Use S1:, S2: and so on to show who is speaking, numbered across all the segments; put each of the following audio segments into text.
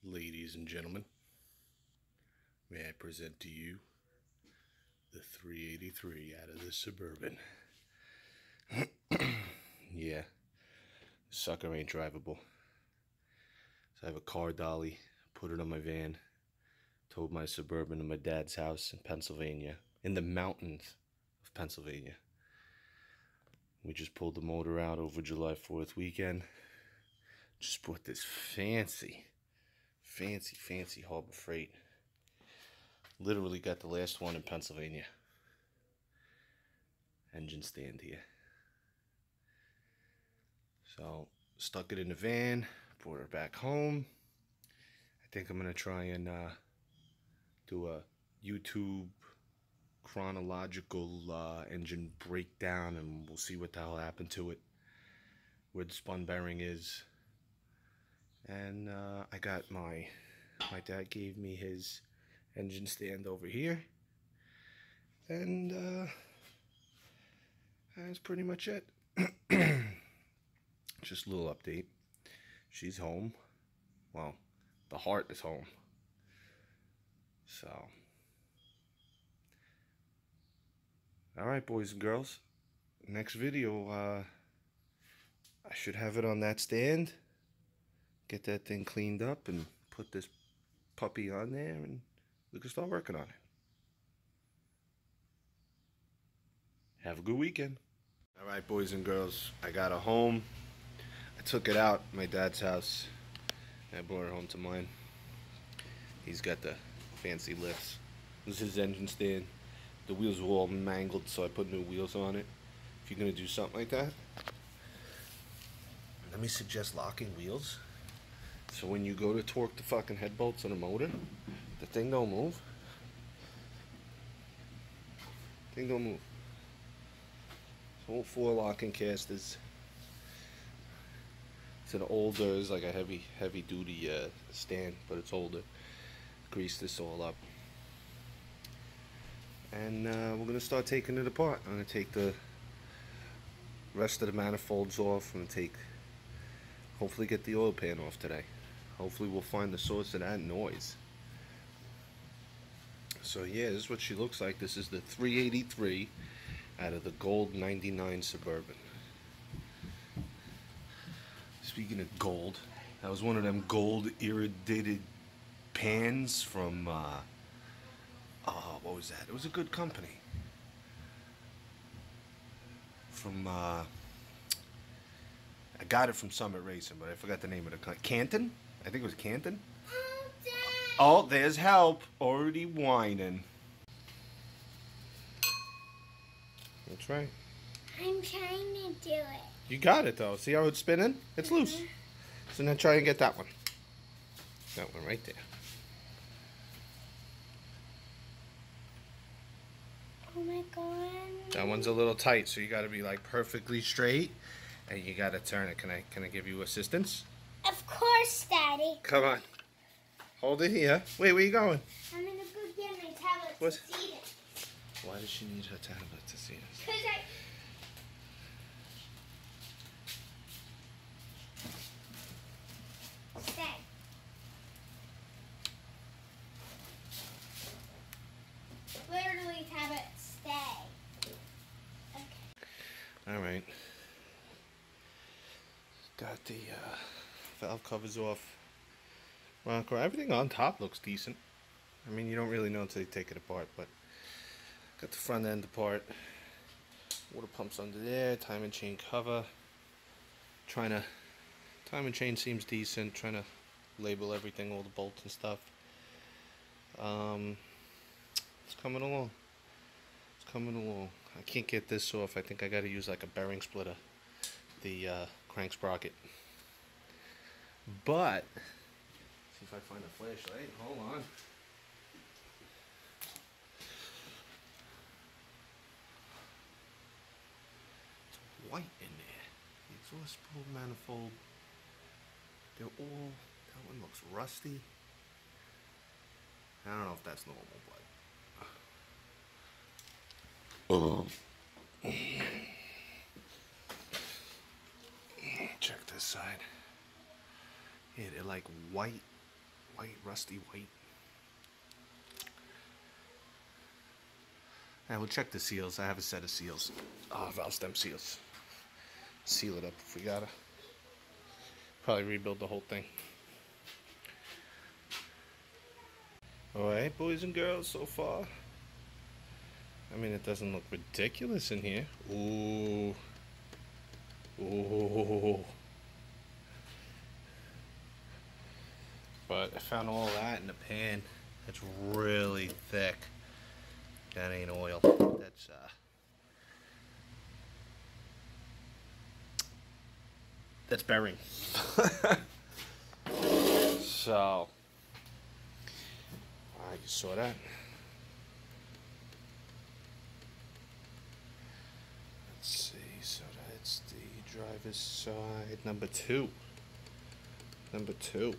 S1: Ladies and gentlemen, may I present to you the 383 out of the Suburban. Yeah, sucker ain't drivable. So I have a car dolly, put it on my van, towed my Suburban to my dad's house in Pennsylvania, in the mountains of Pennsylvania. We just pulled the motor out over July 4th weekend. Just bought this fancy Harbor Freight. Literally got the last one in Pennsylvania. Engine stand here. So, stuck it in the van, brought her back home. I think I'm going to try and do a YouTube chronological engine breakdown, and we'll see what the hell happened to it, where the spun bearing is. And I got my dad gave me his engine stand over here, and that's pretty much it. Just a little update. She's home. Well, the heart is home. So, alright, boys and girls, next video, I should have it on that stand, get that thing cleaned up and put this puppy on there, and we can start working on it. Have a good weekend. Alright, boys and girls, I got her home. I took it out my dad's house. I brought her home to mine. He's got the fancy lifts. This is his engine stand. The wheels were all mangled, so I put new wheels on it. If you're going to do something like that, let me suggest locking wheels. So when you go to torque the fucking head bolts on a motor, the thing don't move. Thing don't move. So 4 locking casters. It's an older, it's like a heavy duty stand, but it's older. Grease this all up. And we're gonna start taking it apart. I'm gonna take the rest of the manifolds off. I'm gonna hopefully get the oil pan off today. Hopefully we'll find the source of that noise. So yeah, this is what she looks like. This is the 383 out of the gold 99 Suburban. Speaking of gold, that was one of them gold irradiated pans from what was that? It was a good company. From I got it from Summit Racing, but I forgot the name of the company. Canton? I think it was Canton. Oh, there's help. Already whining. That's right.
S2: I'm trying to do it.
S1: You got it though. See how it's spinning? It's loose. So now try and get that one. That one right there.
S2: Oh my god.
S1: That one's a little tight, so you got to be like perfectly straight, and you got to turn it. Can I give you assistance?
S2: Of course, Daddy.
S1: Come on. Hold it here. Wait, where you going?
S2: I'm gonna go get my tablet
S1: What?
S2: to see this.
S1: Why does she need her tablet to see this?
S2: Because Stay. Literally, tablet, stay. Okay.
S1: All right. Got the valve covers off. Rocker. Everything on top looks decent. I mean, you don't really know until you take it apart, but got the front end apart. Water pumps under there. Timing chain cover. Timing chain seems decent. Trying to label everything, all the bolts and stuff. It's coming along. It's coming along. I can't get this off. I think I got to use like a bearing splitter. The crank sprocket. But see if I find a flashlight. Hold on. It's white in there. The exhaust spool manifold. They're all. That one looks rusty. I don't know if that's normal, but. Check this side. Yeah, they're like white white, rusty white. And we'll check the seals. I have a set of seals. Valve stem seals. Seal it up if we gotta. Probably rebuild the whole thing. Alright, boys and girls, so far. I mean, it doesn't look ridiculous in here. Ooh. Ooh. But I found all that in a pan. It's really thick. That ain't oil. That's bearing. So, you saw that. Let's see. So that's the driver's side number 2. Number 2.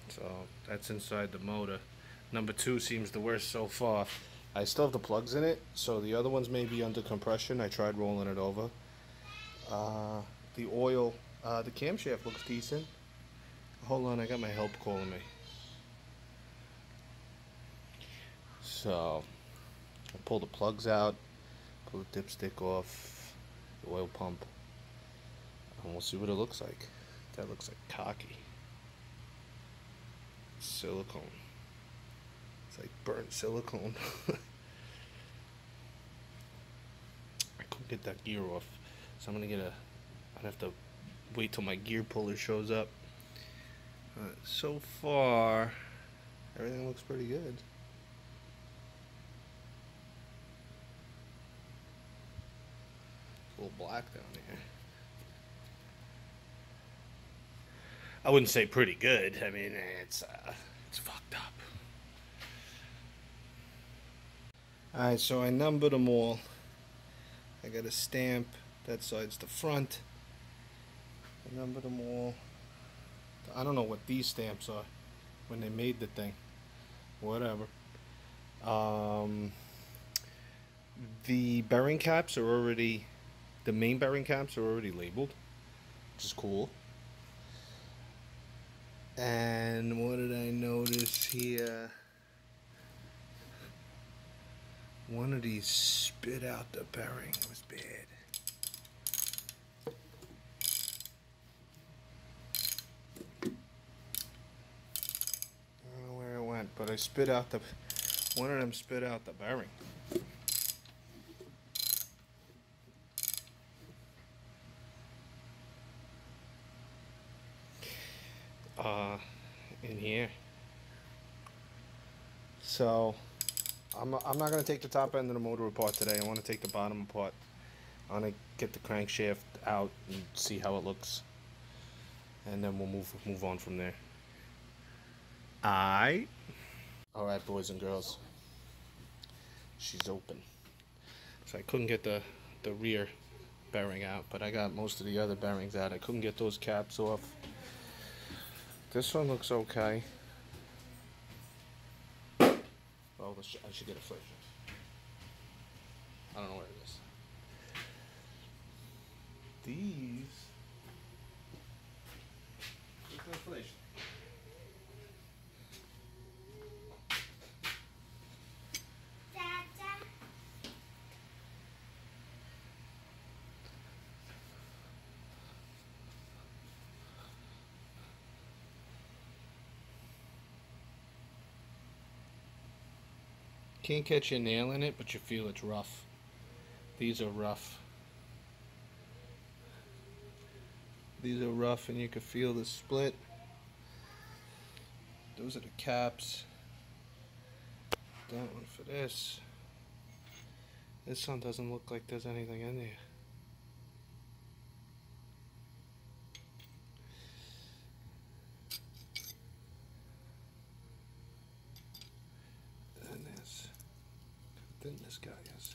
S1: So that's inside the motor. Number 2 seems the worst so far. I still have the plugs in it, so the other ones may be under compression. I tried rolling it over. The oil, the camshaft looks decent. Hold on, I got my help calling me. So I pull the plugs out, pull the dipstick off, the oil pump, and we'll see what it looks like. That looks like cocky. Silicone. It's like burnt silicone. I couldn't get that gear off, so I'm gonna I'd have to wait till my gear puller shows up. So far, everything looks pretty good. It's a little black down here. I wouldn't say pretty good. I mean, it's fucked up. Alright, so I numbered them all. I got a stamp. That side's the front. I numbered them all. I don't know what these stamps are when they made the thing. Whatever. The bearing caps are already, the main bearing caps are already labeled, which is cool. And what did I notice here? One of these spit out the bearing. It was bad. I don't know where it went, but I spit out one of them spit out the bearing. In here. So I'm not going to take the top end of the motor apart today. I want to take the bottom apart. I want to get the crankshaft out and see how it looks, and then we'll move on from there. Alright, boys and girls. She's open. So I couldn't get the rear bearing out, but I got most of the other bearings out. I couldn't get those caps off. This one looks okay. Well, I should get a flash. I don't know where it is. These. Where's the flash? Can't catch your nail in it, but you feel it's rough. These are rough. These are rough, and you can feel the split. Those are the caps. That one for this. This one doesn't look like there's anything in there. And this. How thin this guy is.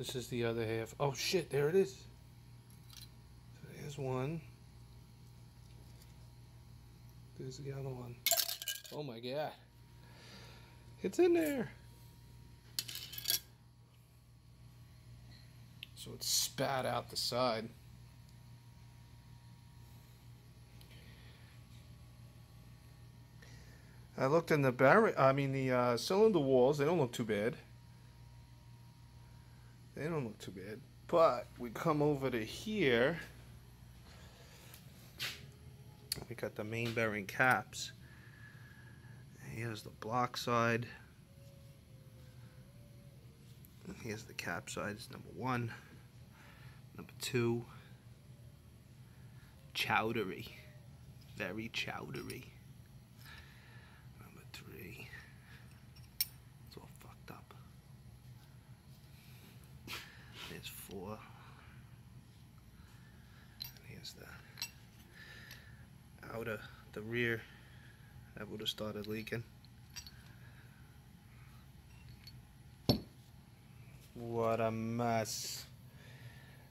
S1: This is the other half. Oh shit, there it is. So there's one. There's the other one. Oh my god. It's in there. So it's spat out the side. I looked in the cylinder walls. They don't look too bad. They don't look too bad. But we come over to here. We got the main bearing caps. Here's the block side. And here's the cap side. It's number 1. Number 2. Chowdery. Very chowdery. Number 3. It's all fucked up. There's 4. And here's the rear. That would have started leaking. What a mess.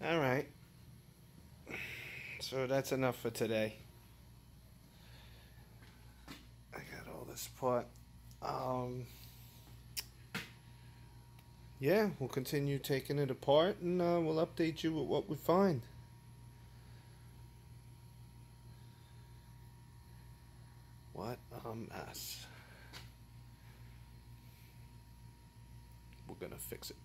S1: Alright. So that's enough for today. I got all this part. Yeah, we'll continue taking it apart and we'll update you with what we find. What a mess. We're gonna fix it.